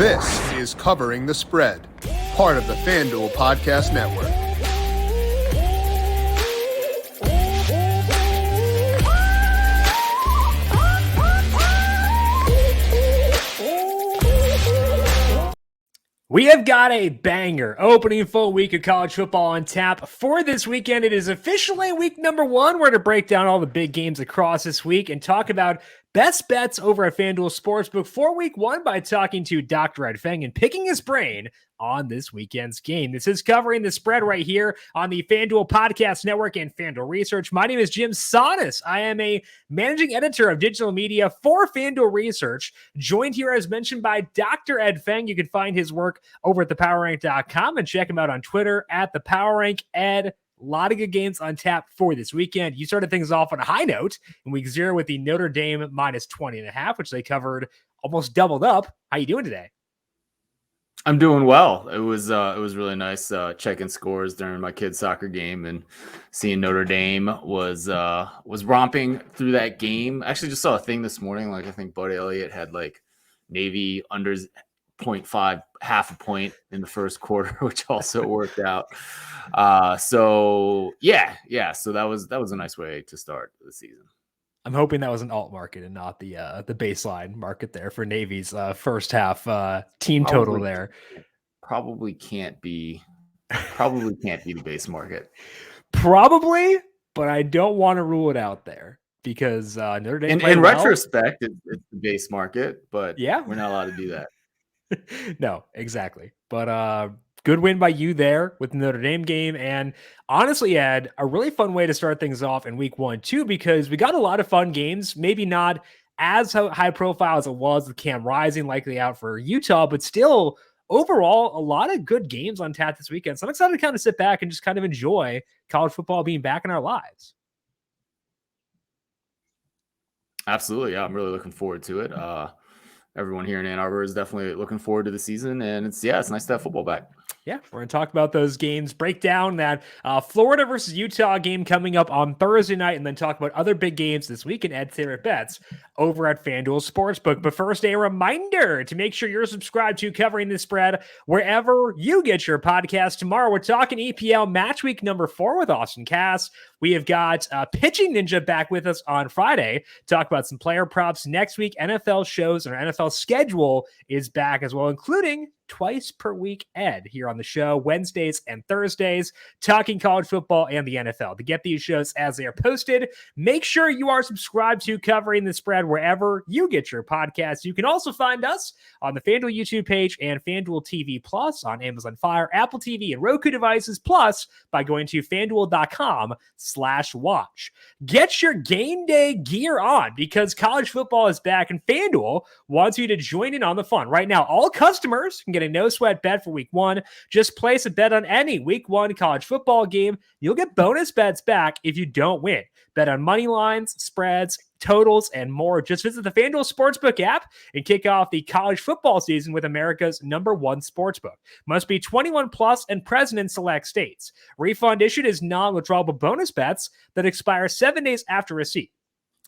This is Covering the Spread, part of the FanDuel Podcast Network. We have got a banger opening full week of college football on tap for this weekend. It is officially week number 1. We're to break down all the big games across this week and talk about best bets over at FanDuel Sportsbook for week 1 by talking to Dr. Ed Feng and picking his brain on this weekend's game. This is Covering the Spread right here on the FanDuel Podcast Network and FanDuel Research. My name is Jim Sonis. I am a managing editor of digital media for FanDuel Research, joined here as mentioned by Dr. Ed Feng. You can find his work over at thepowerrank.com and check him out on Twitter at thepowerrank. Ed, a lot of good games on tap for this weekend. You started things off on a high note in week 0 with the Notre Dame minus 20.5, which they covered, almost doubled up. How you doing today? I'm doing well. It was really nice checking scores during my kid's soccer game and seeing Notre Dame was romping through that game. I actually just saw a thing this morning. Like I think Bud Elliott had like Navy under 0.5, half a point in the first quarter, which also worked out. So that was a nice way to start the season. I'm hoping that was an alt market and not the baseline market there for Navy's first half team total there. Probably can't be the base market. Probably, but I don't want to rule it out there because Notre Dame. In retrospect, it's the base market, but yeah, we're not allowed to do that. No, exactly. But good win by you there with the Notre Dame game. And honestly, Ed, a really fun way to start things off in week 1, too, because we got a lot of fun games, maybe not as high profile as it was with Cam Rising likely out for Utah, but still overall, a lot of good games on tap this weekend. So I'm excited to kind of sit back and just kind of enjoy college football being back in our lives. Absolutely. Yeah, I'm really looking forward to it. Everyone here in Ann Arbor is definitely looking forward to the season, and it's nice to have football back. Yeah, we're going to talk about those games, break down that Florida versus Utah game coming up on Thursday night, and then talk about other big games this week in Ed's favorite bets over at FanDuel Sportsbook. But first, a reminder to make sure you're subscribed to Covering the Spread wherever you get your podcast. Tomorrow, we're talking EPL match week number 4 with Austin Cass. We have got Pitching Ninja back with us on Friday. Talk about some player props next week. NFL shows and our NFL schedule is back as well, including twice per week Ed here on the show, Wednesdays and Thursdays, talking college football and the NFL. To get these shows as they are posted, make sure you are subscribed to Covering the Spread wherever you get your podcasts. You can also find us on the FanDuel YouTube page and FanDuel TV Plus on Amazon Fire, Apple TV, and Roku devices, plus by going to FanDuel.com/watch. Get your game day gear on because college football is back and FanDuel wants you to join in on the fun. Right now, all customers can get a no-sweat bet for week 1. Just place a bet on any week 1 college football game. You'll get bonus bets back if you don't win. Bet on money lines, spreads, totals, and more. Just visit the FanDuel Sportsbook app and kick off the college football season with America's #1 sportsbook. Must be 21 plus and present in select states. Refund issued as non-withdrawable bonus bets that expire 7 days after receipt.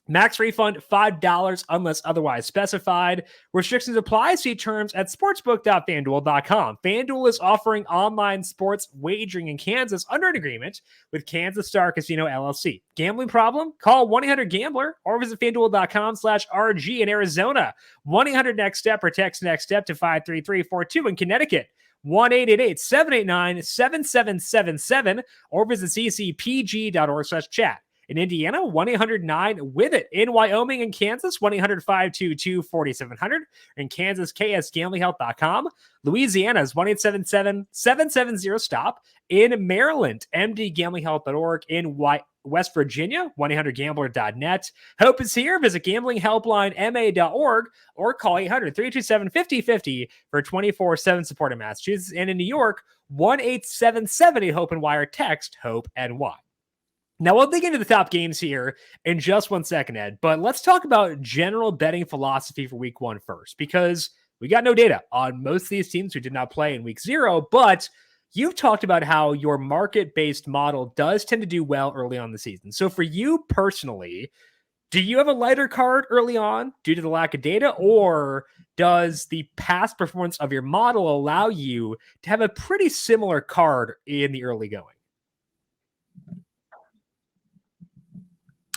Max refund $5 unless otherwise specified. Restrictions apply. See terms at sportsbook.fanduel.com. FanDuel is offering online sports wagering in Kansas under an agreement with Kansas Star Casino LLC. Gambling problem? Call 1-800-GAMBLER or visit FanDuel.com/RG in Arizona. 1-800-NEXT-STEP or text NEXT STEP to 53342 in Connecticut. 1-888-789-7777 or visit ccpg.org/chat. In Indiana, 1-800-9-WITH-IT. In Wyoming and Kansas, 1-800-522-4700. In Kansas, ksgamblinghelp.com. Louisiana's 1-877-770-STOP. In Maryland, mdgamblinghelp.org. In West Virginia, 1-800-GAMBLER.net. Hope is here. Visit gamblinghelplinema.org or call 800-327-5050 for 24/7 support in Massachusetts. And in New York, 1-877-8-HOPE-AND-WIRE. Text HOPE-NY. Now, we'll dig into the top games here in just 1 second, Ed, but let's talk about general betting philosophy for week 1 first, because we got no data on most of these teams who did not play in week 0, but you've talked about how your market-based model does tend to do well early on in the season. So for you personally, Do you have a lighter card early on due to the lack of data, or does the past performance of your model allow you to have a pretty similar card in the early going?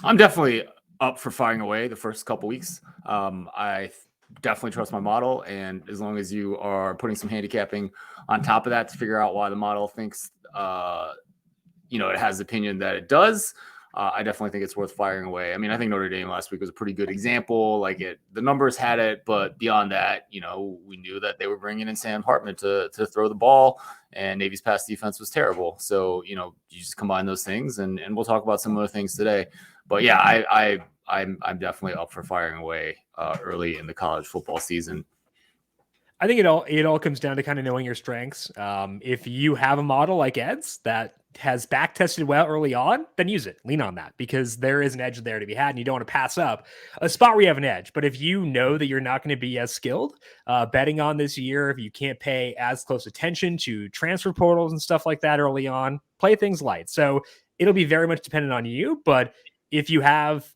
I'm definitely up for firing away the first couple weeks. I definitely trust my model, and as long as you are putting some handicapping on top of that to figure out why the model thinks it has the opinion that it does, I definitely think it's worth firing away. I mean, I think Notre Dame last week was a pretty good example. The numbers had it, but beyond that, we knew that they were bringing in Sam Hartman to throw the ball, and Navy's pass defense was terrible. So, you just combine those things, and we'll talk about some other things today. But yeah, I'm definitely up for firing away early in the college football season. I think it all comes down to kind of knowing your strengths. If you have a model like Ed's that has back tested well early on, then use it. Lean on that, because there is an edge there to be had, and you don't want to pass up a spot where you have an edge. But if you know that you're not going to be as skilled betting on this year, if you can't pay as close attention to transfer portals and stuff like that early on, play things light. So it'll be very much dependent on you. But if you have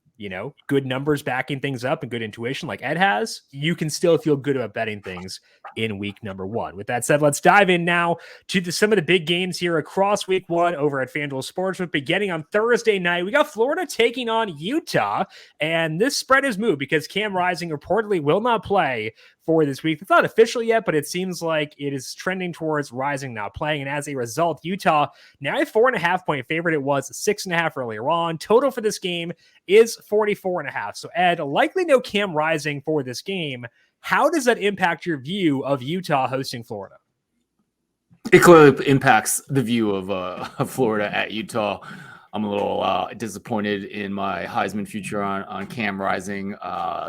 good numbers backing things up and good intuition like Ed has, you can still feel good about betting things in week number 1. With that said, let's dive in now to some of the big games here across week 1 over at FanDuel Sportsbook. Beginning on Thursday night, we got Florida taking on Utah, and this spread is moved because Cam Rising reportedly will not play for this week. It's not official yet, but it seems like it is trending towards Rising not playing. And as a result, Utah now a 4.5 point favorite. It was 6.5 earlier on. Total for this game is 44.5. So Ed, likely no Cam Rising for this game. How does that impact your view of Utah hosting Florida? It clearly impacts the view of Florida at Utah. I'm a little disappointed in my Heisman future on Cam Rising.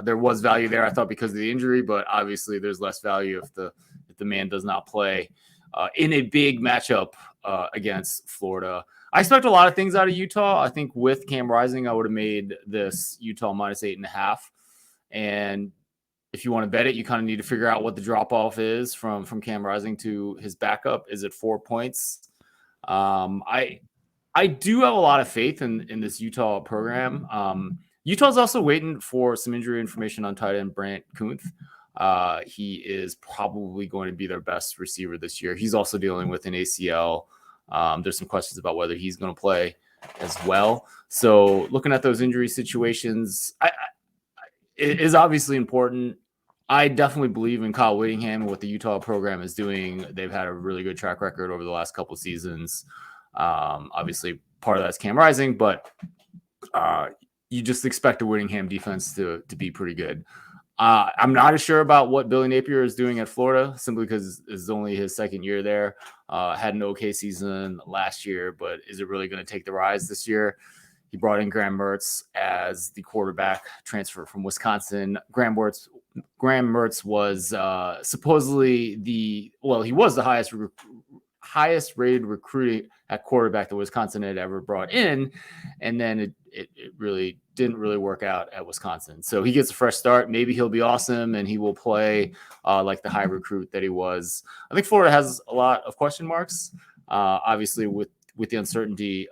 There was value there, I thought, because of the injury, but obviously there's less value if the man does not play in a big matchup against Florida. I expect a lot of things out of Utah. I think with Cam Rising, I would have made this Utah minus 8.5. And if you want to bet it, you kind of need to figure out what the drop off is from Cam Rising to his backup. Is it 4 points? I do have a lot of faith in this Utah program. Utah's also waiting for some injury information on tight end Brant Kuntz. He is probably going to be their best receiver this year. He's also dealing with an ACL. There's some questions about whether he's going to play as well. So looking at those injury situations, it is obviously important. I definitely believe in Kyle Whittingham and what the Utah program is doing. They've had a really good track record over the last couple of seasons. Obviously, part of that's Cam Rising, but you just expect a Whittingham defense to be pretty good. I'm not as sure about what Billy Napier is doing at Florida, simply because it's only his second year there. Had an okay season last year, but is it really going to take the rise this year? He brought in Graham Mertz as the quarterback transfer from Wisconsin. Graham Mertz was supposedly he was the highest rated recruiting at quarterback that Wisconsin had ever brought in. And then it really didn't really work out at Wisconsin. So he gets a fresh start. Maybe he'll be awesome and he will play like the high recruit that he was. I think Florida has a lot of question marks. Obviously with the uncertainty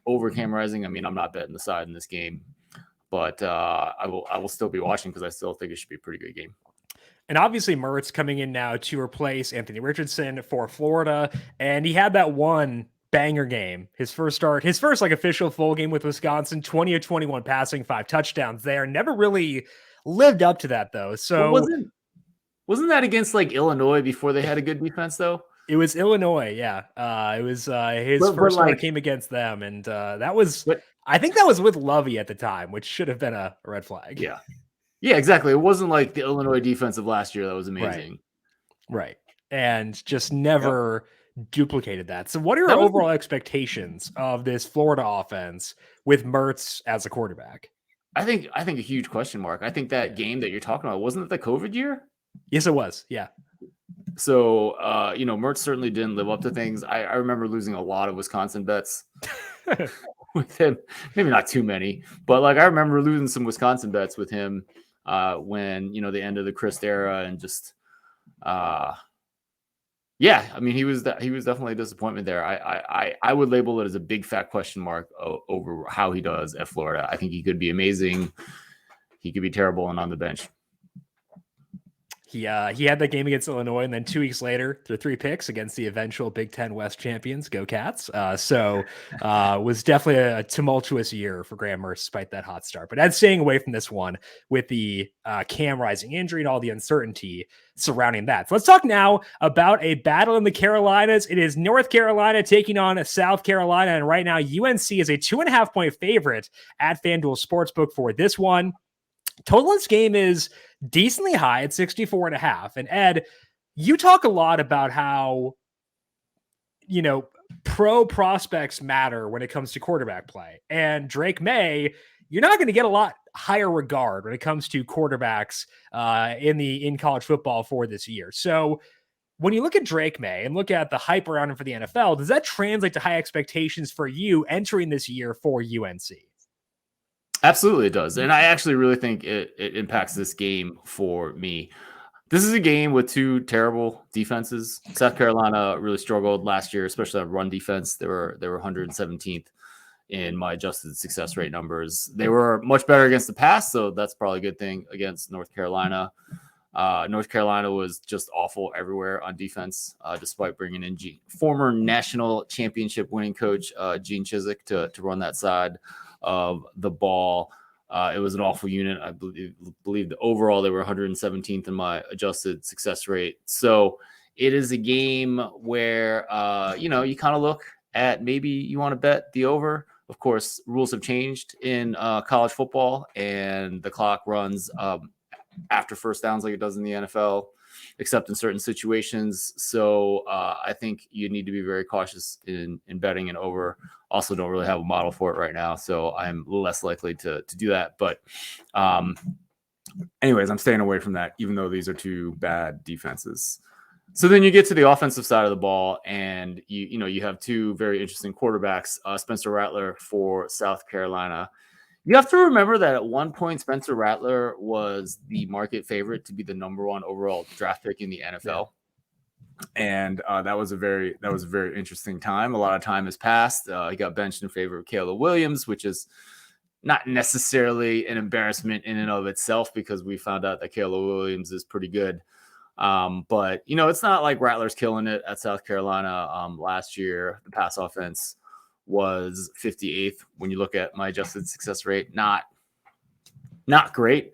over Cam Rising. I mean, I'm not betting the side in this game, but I will still be watching because I still think it should be a pretty good game. And obviously Mertz coming in now to replace Anthony Richardson for Florida. And he had that one banger game, his first like official full game with Wisconsin, 20 of 21 passing, 5 touchdowns there. Never really lived up to that though. So wasn't that against like Illinois before they had a good defense though? It was Illinois. Yeah. It was his first one came against them. And I think that was with Lovey at the time, which should have been a red flag. Yeah. Yeah, exactly. It wasn't like the Illinois defense of last year that was amazing. Right. And just never duplicated that. So what are your overall expectations of this Florida offense with Mertz as a quarterback? I think a huge question mark. I think that game that you're talking about, wasn't it the COVID year? Yes, it was. Yeah. So, Mertz certainly didn't live up to things. I remember losing a lot of Wisconsin bets with him. Maybe not too many, but I remember losing some Wisconsin bets with him when, the end of the Christ era and just, I mean, he was definitely a disappointment there. I would label it as a big fat question mark over how he does at Florida. I think he could be amazing. he could be terrible and on the bench. He had that game against Illinois, and then 2 weeks later, threw 3 picks against the eventual Big Ten West champions, Go Cats. Was definitely a tumultuous year for Graham Mertz, despite that hot start. But Ed, staying away from this one with the Cam Rising injury and all the uncertainty surrounding that. So let's talk now about a battle in the Carolinas. It is North Carolina taking on South Carolina, and right now UNC is a 2.5-point favorite at FanDuel Sportsbook for this one. Total in this game is decently high at 64.5. And Ed, you talk a lot about how, pro prospects matter when it comes to quarterback play. And Drake May, you're not going to get a lot higher regard when it comes to quarterbacks in college football for this year. So when you look at Drake May and look at the hype around him for the NFL, does that translate to high expectations for you entering this year for UNC? Absolutely, it does. And I actually really think it impacts this game for me. This is a game with 2 terrible defenses. South Carolina really struggled last year, especially on run defense. They were 117th in my adjusted success rate numbers. They were much better against the pass, so that's probably a good thing against North Carolina. North Carolina was just awful everywhere on defense, despite bringing in former national championship winning coach Gene Chizik to run that side of the ball. It was an awful unit. I believe the overall they were 117th in my adjusted success rate. So it is a game where you kind of look at maybe you want to bet the over. Of course, rules have changed in college football, and the clock runs after first downs like it does in the NFL, except in certain situations. So I think you need to be very cautious in betting an over. Also don't really have a model for it right now, so I'm less likely to do that. But anyways, I'm staying away from that, even though these are 2 bad defenses. So then you get to the offensive side of the ball, and you have 2 very interesting quarterbacks. Spencer Rattler for South Carolina. You have to remember that at one point, Spencer Rattler was the market favorite to be the number 1 overall draft pick in the NFL. And that was a very interesting time. A lot of time has passed. He got benched in favor of Caleb Williams, which is not necessarily an embarrassment in and of itself, because we found out that Caleb Williams is pretty good. But it's not like Rattler's killing it at South Carolina. Last year, the pass offense was 58th. When you look at my adjusted success rate, not great.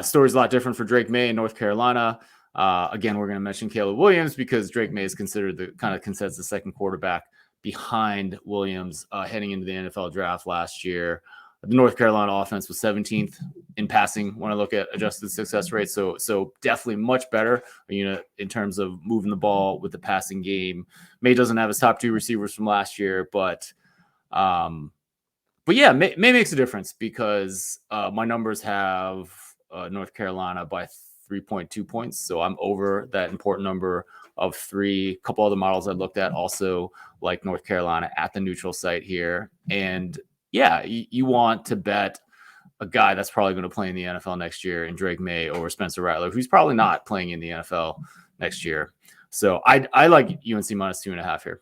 Story's a lot different for Drake May in North Carolina. Again, we're going to mention Caleb Williams because Drake May is considered the kind of consensus second quarterback behind Williams heading into the NFL draft last year. The North Carolina offense was 17th in passing when I look at adjusted success rate. So definitely much better, in terms of moving the ball with the passing game. May doesn't have his top 2 receivers from last year, but yeah, May makes a difference because my numbers have North Carolina by 3.2 points. So I'm over that important number of 3. A couple other models I looked at also like North Carolina at the neutral site here. And yeah, you want to bet a guy that's probably going to play in the NFL next year in Drake May over Spencer Rattler, who's probably not playing in the NFL next year. So I like UNC minus 2.5 here.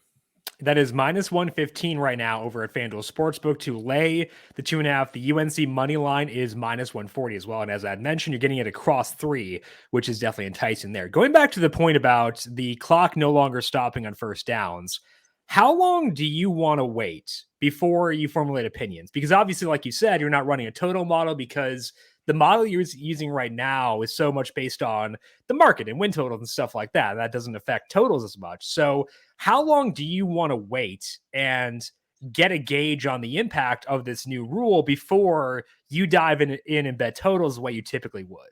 That is minus 115 right now over at FanDuel Sportsbook to lay the 2.5. The UNC money line is minus 140 as well. And as I mentioned, you're getting it across 3, which is definitely enticing there. Going back to the point about the clock no longer stopping on first downs, how long do you want to wait before you formulate opinions? Because obviously, like you said, you're not running a total model because the model you're using right now is so much based on the market and win totals and stuff like that. That doesn't affect totals as much. So how long do you want to wait and get a gauge on the impact of this new rule before you dive in and bet totals the way you typically would?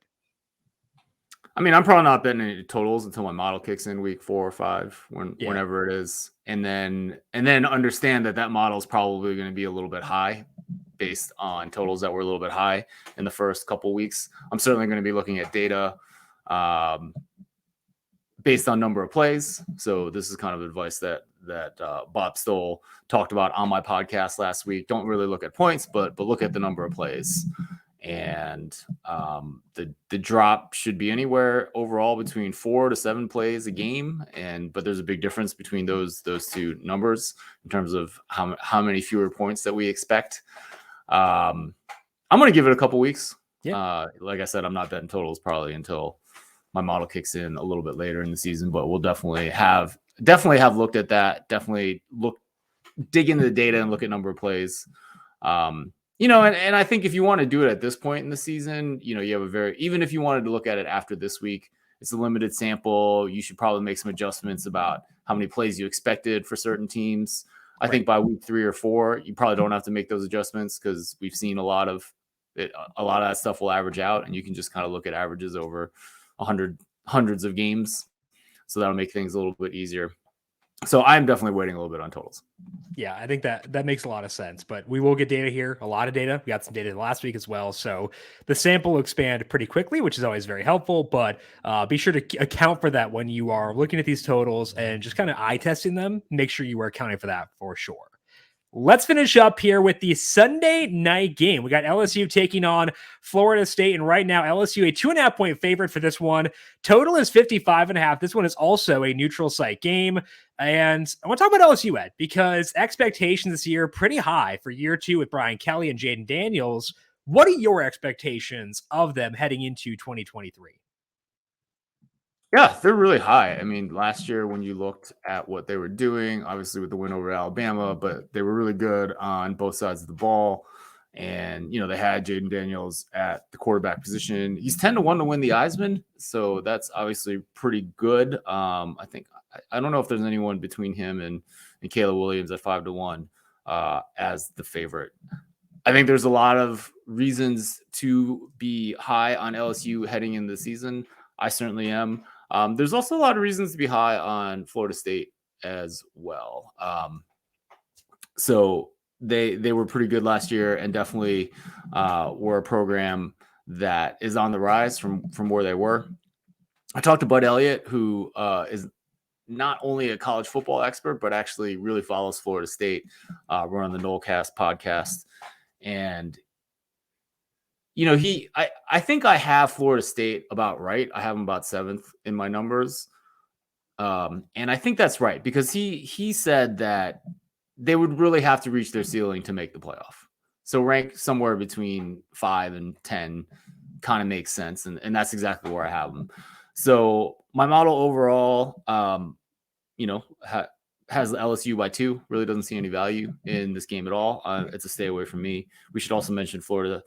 I mean, I'm probably not betting any totals until my model kicks in week 4 or 5, whenever it is. And then understand that model is probably going to be a little bit high based on totals that were a little bit high in the first couple of weeks. I'm certainly going to be looking at data based on number of plays. So this is kind of advice that Bob Stoll talked about on my podcast last week. Don't really look at points, but look at the number of plays. And the drop should be anywhere overall between 4 to 7 plays a game. But there's a big difference between those 2 numbers in terms of how many fewer points that we expect. I'm going to give it a couple weeks, Yeah. Like I said, I'm not betting totals probably until my model kicks in a little bit later in the season, but we'll definitely have looked at that. Definitely dig into the data and look at number of plays. And I think if you want to do it at this point in the season, you have even if you wanted to look at it after this week, it's a limited sample. You should probably make some adjustments about how many plays you expected for certain teams. I think by week 3 or 4, you probably don't have to make those adjustments because we've seen a lot of that stuff will average out, and you can just kind of look at averages over hundreds of games. So that'll make things a little bit easier. So I'm definitely waiting a little bit on totals. Yeah, I think that makes a lot of sense, but we will get data here, a lot of data. We got some data last week as well. So the sample will expand pretty quickly, which is always very helpful, but be sure to account for that when you are looking at these totals and just kind of eye testing them. Make sure you are accounting for that for sure. Let's finish up here with the Sunday night game. We got LSU taking on Florida State, and right now LSU a 2.5-point favorite for this one. Total is 55.5. This one is also a neutral site game. And I want to talk about LSU, Ed, because expectations this year are pretty high for year 2 with Brian Kelly and Jaden Daniels. What are your expectations of them heading into 2023? Yeah, they're really high. I mean, last year when you looked at what they were doing, obviously with the win over Alabama, but they were really good on both sides of the ball. And, they had Jaden Daniels at the quarterback position. He's 10-1 to win the Heisman, so that's obviously pretty good. I don't know if there's anyone between him and Caleb Williams at 5-1 as the favorite. I think there's a lot of reasons to be high on LSU heading into the season. I certainly am. There's also a lot of reasons to be high on Florida State as well. So they were pretty good last year and definitely were a program that is on the rise from where they were. I talked to Bud Elliott, who is not only a college football expert, but actually really follows Florida State. We're on the Nolecast podcast. And I think I have Florida State about right. I have them about 7th in my numbers. And I think that's right because he said that they would really have to reach their ceiling to make the playoff. So rank somewhere between 5 and 10 kind of makes sense. And that's exactly where I have them. So my model overall, has LSU by 2, really doesn't see any value in this game at all. It's a stay away from me. We should also mention Florida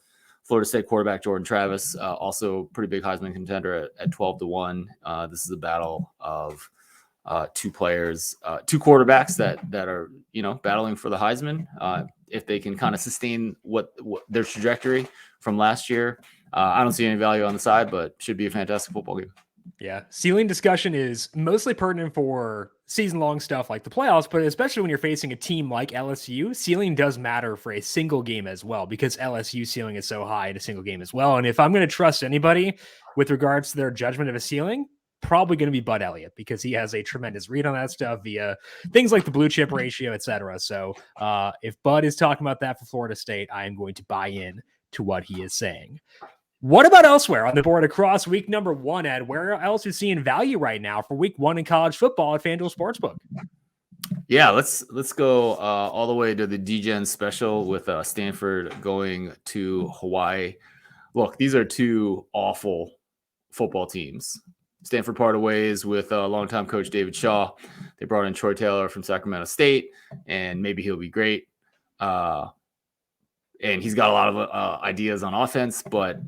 State quarterback Jordan Travis, also pretty big Heisman contender at 12-1. This is a battle of 2 players, 2 quarterbacks that are battling for the Heisman. If they can kind of sustain what their trajectory from last year, I don't see any value on the side, but should be a fantastic football game. Yeah, ceiling discussion is mostly pertinent for season-long stuff like the playoffs, but especially when you're facing a team like LSU, ceiling does matter for a single game as well because LSU ceiling is so high in a single game as well. And if I'm going to trust anybody with regards to their judgment of a ceiling, probably going to be Bud Elliott because he has a tremendous read on that stuff via things like the blue chip ratio, etc. So if Bud is talking about that for Florida State, I am going to buy in to what he is saying. What about elsewhere on the board across week number 1, Ed? Where else are you seeing value right now for week 1 in college football at FanDuel Sportsbook? Yeah, let's go all the way to the DGen special with Stanford going to Hawaii. Look, these are 2 awful football teams. Stanford parted ways with longtime coach David Shaw. They brought in Troy Taylor from Sacramento State, and maybe he'll be great. And he's got a lot of ideas on offense, but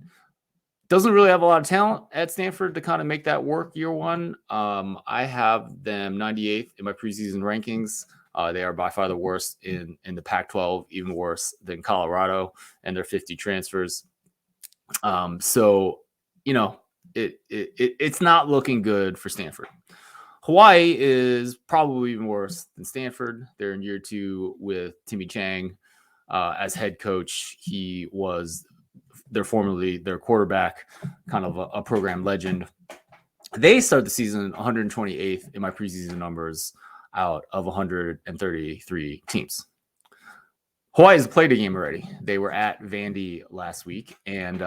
doesn't really have a lot of talent at Stanford to kind of make that work year 1. I have them 98th in my preseason rankings. They are by far the worst in the Pac-12, even worse than Colorado and their 50 transfers. So, it's not looking good for Stanford. Hawaii is probably even worse than Stanford. They're in year 2 with Timmy Chang as head coach. He was formerly their quarterback, kind of a program legend. They start the season 128th in my preseason numbers out of 133 teams. Hawaii has played a game already. They were at Vandy last week, and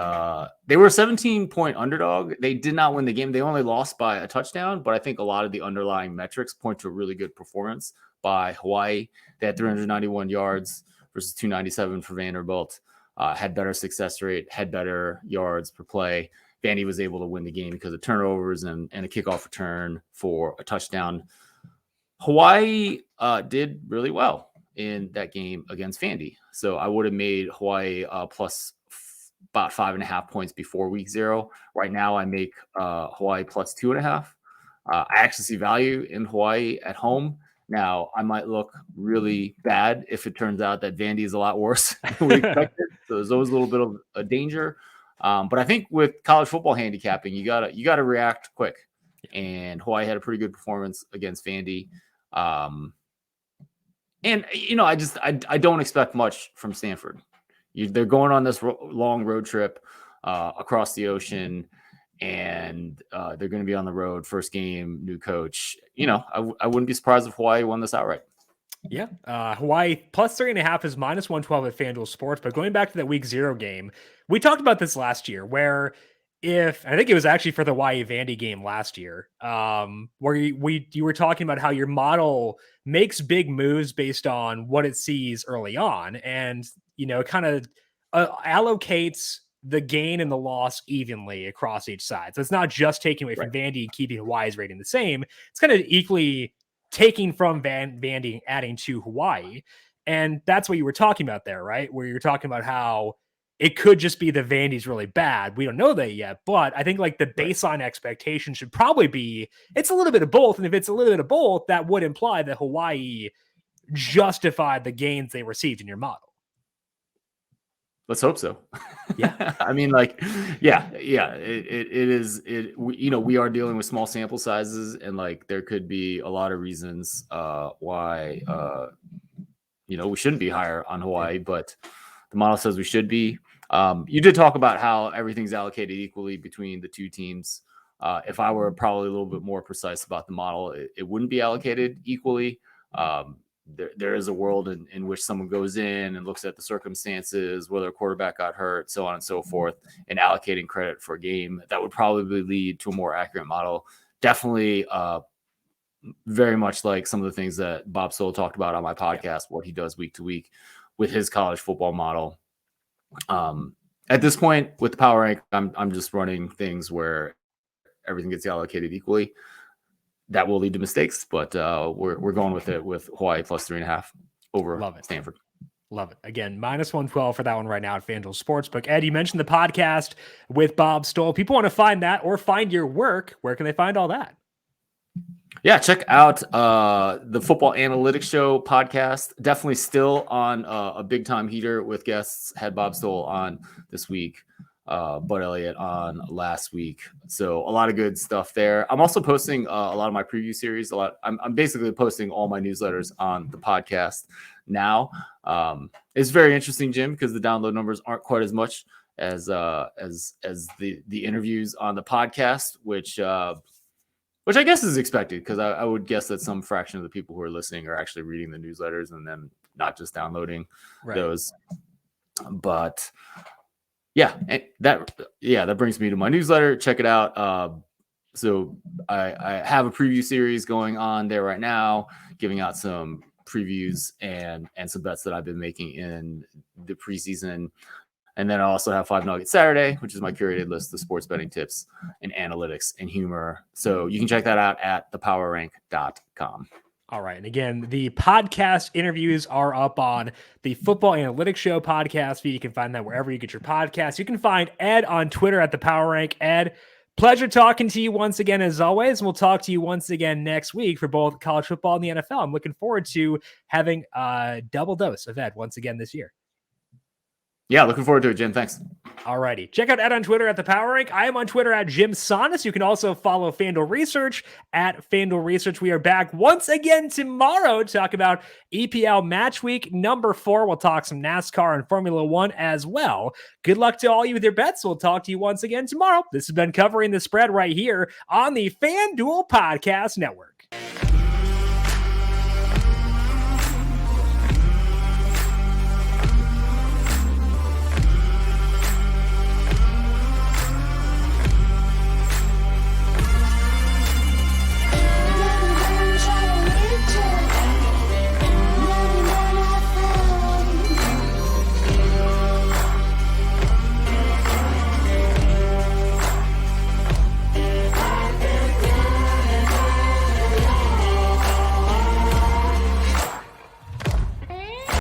they were a 17-point underdog. They did not win the game. They only lost by a touchdown, but I think a lot of the underlying metrics point to a really good performance by Hawaii. They had 391 yards versus 297 for Vanderbilt. had better success rate, had better yards per play. Vandy was able to win the game because of turnovers and a kickoff return for a touchdown. Hawaii did really well in that game against Vandy. So I would have made Hawaii plus about 5.5 points before week 0. Right now I make Hawaii plus 2.5. I actually see value in Hawaii at home. Now, I might look really bad if it turns out that Vandy is a lot worse than we expected. So there's always a little bit of a danger. But I think with college football handicapping, you gotta react quick. And Hawaii had a pretty good performance against Vandy. And I don't expect much from Stanford. They're going on this long road trip across the ocean, and they're going to be on the road. First game, new coach. I wouldn't be surprised if Hawaii won this outright. Yeah. Hawaii plus 3.5 is minus 112 at FanDuel Sports. But going back to that week 0 game, we talked about this last year where I think it was actually for the Hawaii Vandy game last year, where you were talking about how your model makes big moves based on what it sees early on. And, it kind of allocates the gain and the loss evenly across each side. So it's not just taking away from Vandy, keeping Hawaii's rating the same. It's kind of equally taking from Vandy, adding to Hawaii. And that's what you were talking about there, right? Where you're talking about how it could just be the Vandy's really bad. We don't know that yet, but I think like the baseline expectation should probably be, it's a little bit of both. And if it's a little bit of both, that would imply that Hawaii justified the gains they received in your model. Let's hope so. Yeah. I mean, it is, we are dealing with small sample sizes, and like, there could be a lot of reasons why, we shouldn't be higher on Hawaii, but the model says we should be. You did talk about how everything's allocated equally between the two teams. If I were probably a little bit more precise about the model, it wouldn't be allocated equally. There is a world in which someone goes in and looks at the circumstances, whether a quarterback got hurt, so on and so forth, and allocating credit for a game. That would probably lead to a more accurate model. Definitely very much like some of the things that Bob Stoll talked about on my podcast, what he does week to week with his college football model. At this point with the power rank, I'm just running things where everything gets allocated equally. That will lead to mistakes, but we're going with it with Hawaii plus 3.5 over Stanford. Love it. Again, minus 112 for that one right now at FanDuel Sportsbook. Ed, you mentioned the podcast with Bob Stoll. People want to find that or find your work. Where can they find all that? Yeah, check out the Football Analytics Show podcast. Definitely still on a big time heater with guests. Had Bob Stoll on this week, Bud Elliott on last week. So a lot of good stuff there. I'm also posting a lot of my preview series. I'm basically posting all my newsletters on the podcast now. It's very interesting, Jim, because the download numbers aren't quite as much as the interviews on the podcast, which I guess is expected, because I would guess that some fraction of the people who are listening are actually reading the newsletters and then not just downloading those. But that brings me to my newsletter. Check it out. So I have a preview series going on there right now, giving out some previews and some bets that I've been making in the preseason. And then I also have 5 Nuggets Saturday, which is my curated list of sports betting tips and analytics and humor. So you can check that out at thepowerrank.com. All right. And again, the podcast interviews are up on the Football Analytics Show podcast feed. You can find that wherever you get your podcasts. You can find Ed on Twitter at the Power Rank. Ed, pleasure talking to you once again, as always. We'll talk to you once again next week for both college football and the NFL. I'm looking forward to having a double dose of Ed once again this year. Yeah, looking forward to it, Jim. Thanks. All righty. Check out Ed on Twitter at the Power Rank. I am on Twitter at Jim Sonis. You can also follow FanDuel Research at FanDuel Research. We are back once again tomorrow to talk about EPL match week number 4. We'll talk some NASCAR and Formula 1 as well. Good luck to all you with your bets. We'll talk to you once again tomorrow. This has been Covering the Spread right here on the FanDuel Podcast Network.